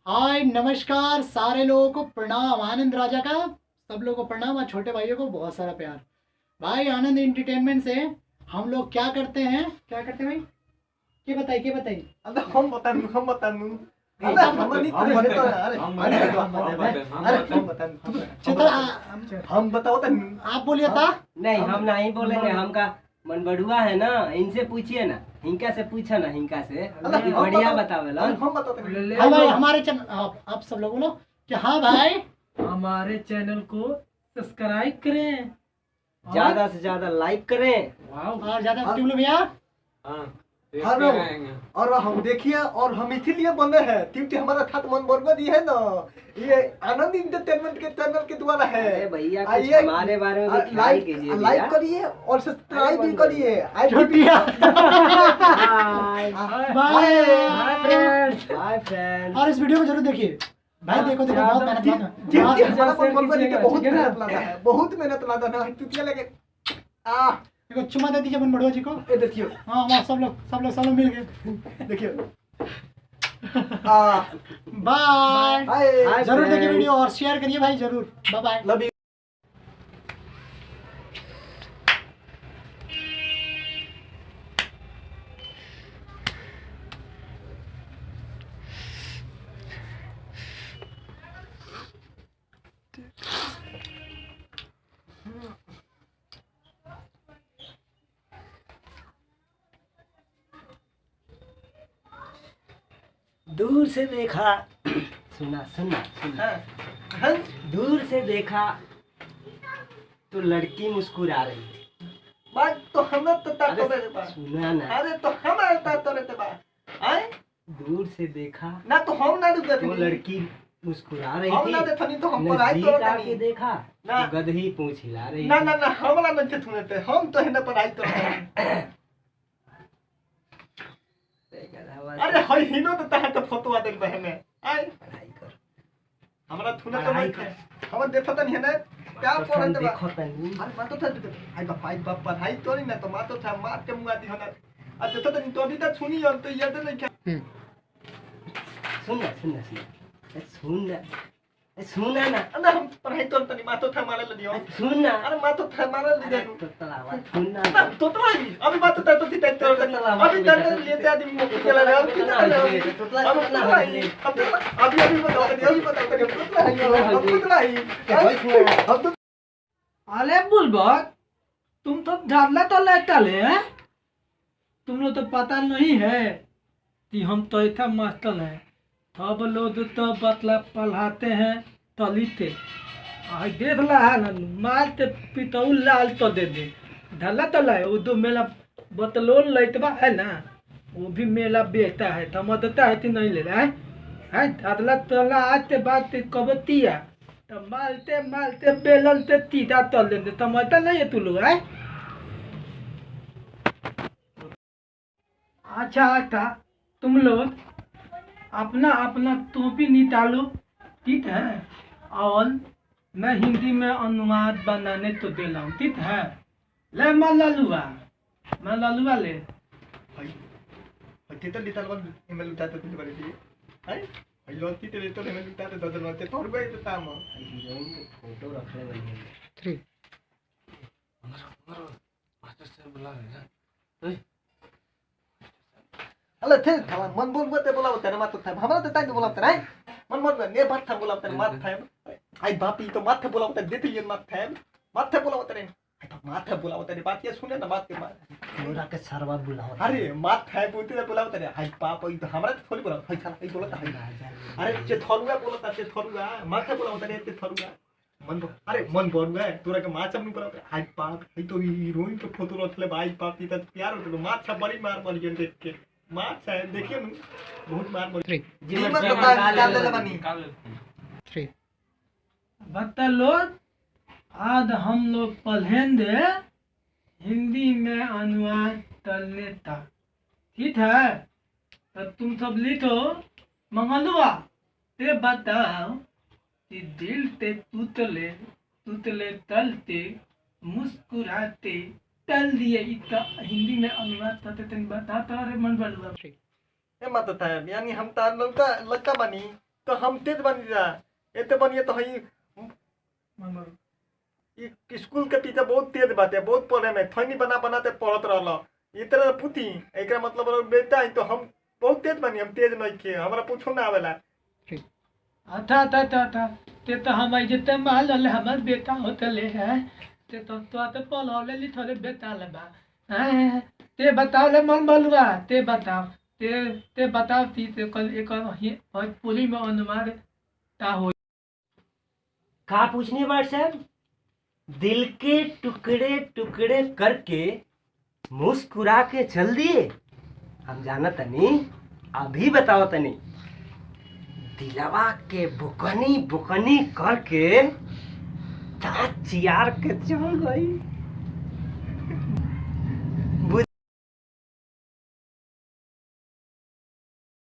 हाय नमस्कार सारे लोगों को प्रणाम। आनंद राजा का सब लोगों को प्रणाम और छोटे भाइयों को बहुत सारा प्यार। भाई आनंद एंटरटेनमेंट से हम लोग क्या करते हैं भाई? क्या बताइए अरे हम बताऊं अरे अच्छा, हम नहीं अरे, करे तो अरे चित्र हम बताओ तो आप बोलिए था। नहीं हम नहीं बोलेंगे। हमका मन बढ़ुआ है ना, इनसे पूछिए ना, हिंका से पूछा ना, हिंका से बढ़िया बतावेला। हम बताओ हाँ भाई हमारे चैनल आप सब लोग बोलो कि हाँ भाई हमारे चैनल को सब्सक्राइब करें, ज्यादा से ज्यादा लाइक करें। और ज्यादा एक्टिव लो भैया। और हम देखिए और हम इसीलिए बने हैं क्योंकि हमारा छात्र मन बर्बाद है ना, ये आनंद इंटरटेनमेंट के चैनल के द्वारा है। अरे भैया कुछ आइए, हमारे बारे में भी ख्याल कीजिए। लाइक करिए और सब्सक्राइब भी करिए। छुट्टियाँ बाय बाय फ्रेंड्स। और इस वीडियो को जरूर देखिए भाई। देखो बहुत मेहनत लगा क्योंकि हमारा मन बर्बाद कीजिएगा, बहुत ठीक है ना? मेहनत लगा है, बहुत मेहनत लगा ना, चुटिया लगे देखो चुमा दे दीजिए अपन बड़ुआ जी को। ये देखियो हाँ वहाँ सब लोग मिल गए। देखियो बाय। हाय जरूर देखिए वीडियो और शेयर करिए भाई जरूर। Bye bye. Love you. दूर से देखा सुना सुना सुना, दूर से देखा तो लड़की मुस्कुरा रही थी। बात तो हमें तो तातो अरे, रे बा। सुना ना, अरे तो हमें तातो रे बा। आए दूर से देखा ना तो हम ना रुके तो थे। लड़की मुस्कुरा रही हम थी। ना देखा नहीं तो हम पढ़ाई नजदीक तो आके नहीं। देखा ना। तो गदही पूंछ हिला रही ना थी। ना ना हम ना नहीं थे थे, हम तो है ना पढ़ाई तो अरे हई हिनो तो तहां तो फोटो आ देख बहने। आए पढ़ाई कर, हमरा थुने तो पढ़ाई नहीं थे। हम देखो तो नहीं है ना क्या पढ़े तो देखो तनी। अरे मातो था आई बाप पढ़ाई तो नहीं ना तो मातो था मार के मुंगा दी होना। अब देखो तो तो भी तो सुनी और तो याद नहीं क्या। सुन ना सुन ना सुन ना, सुन ना, सुना ना, अरे हम पढ़ाई तो नहीं मातो था मारे ले दियो। सुन ना। अरे मातो था मारे ले दे। तो तलावा सुन ना। तो तलाई अभी बात तो तो थी तो अभी दर्द लेते आदमी मुंह के चला अभी कितना अभी अब तो अरे बुलबक, तुम तो झाड़ला तो लेटले हैं। तुम लोग तो पता नहीं है कि हम तो ऐसा मास्टर हैं। सब लोग तो बतला पढ़ाते हैं तलीते। आई देख ला है ना, मारते पितौल लाल तो दे दे ढला तो लाए वो दो मेला बतलोल लैतबा है ना, वो भी मेला बेचता है तो मदता है कि नहीं ले रहा है। ढला तला आते बात कबतिया तो मालते मालते बेललते तीता तल देते तो मरता नहीं है तू लोग है। अच्छा तुम लोग अपना अपना टोपी निकालो, ठीक है? और मैं हिंदी में अनुवाद बनाने तो दे रहा हूँ, ठीक है? ले मैं ललुआ ले। तो लिटल वन इमेल उठाते थे बड़े जी है आई लोटी ते तो इमेल उठाते ददल मारते तोड़ गए तो ताम हीरोइन के फोटो रखले बनी। 3 मास्टर से बुला रहे हैं। अल्लाह थे था मन बोल बोलते बोलावते ना मातो था हमरा तो टाइम बोलावते ना मन मन ने बात था बोलावते मात था आई बापी तो माथे बोलावते देते ये माथे बोलावते रे तो माथे बोलावते रे बात ये सुने ना बात के बात पूरा के सरवा बुलाओ। अरे माथे बोलते बोलावते रे आई पाप ई तो हमरा तो थोड़ी बोला है साला ई बोलता है अरे जे थरुआ बोलता जे थरुआ माथे बोलावते रे ते थरुआ अरे मन बोलुआ तोरा के माछ हम नहीं बोलावते आई पाप ई तो हीरोइन के फोटो रखले भाई पाप ई तो प्यार होते माछा बड़ी मार मर गए देख के मार है देखिए ना बहुत मार मर 3 जीवन निकाल ले बनी 3 बता लोग, आज हम लोग पढ़ेंगे हिंदी में अनुवाद करने था, ठीक है? तो तुम सब लिखो। मंगलुआ ते बताओ कि दिल ते तुतले तुतले तलते मुस्कुराते तल दिए, इसका हिंदी में अनुवाद करते बताता। अरे मन बलुआ ए मत था यानी हम तार लड़का बनी तो हम तेज बन जा एते बनिए तो हई ई स्कूल के पीछे बहुत तेज बाटे बहुत पढ़े में थैनी बना बनाते पढ़त रहल ये तरह पुती एकरा मतलब बेटा है तो हम बहुत तेज बनी हम तेज नहीं के हमरा पूछो ना आवेला था ते तो हम जते माल ले हमर बेटा होते ले है ते तो पढ़ले ली थोड़े बेटा ले बा हैं ते बताओ ले मन बलुआ ते बताओ ती ते कल एक पुली में अनुमार ता हो का पूछने बात साहब दिल के टुकड़े टुकड़े करके मुस्कुरा के चल दिए हम जाना तनी अभी बताओ तनी दिलवा के बुकनी बुकनी करके दांत चियार के चल गई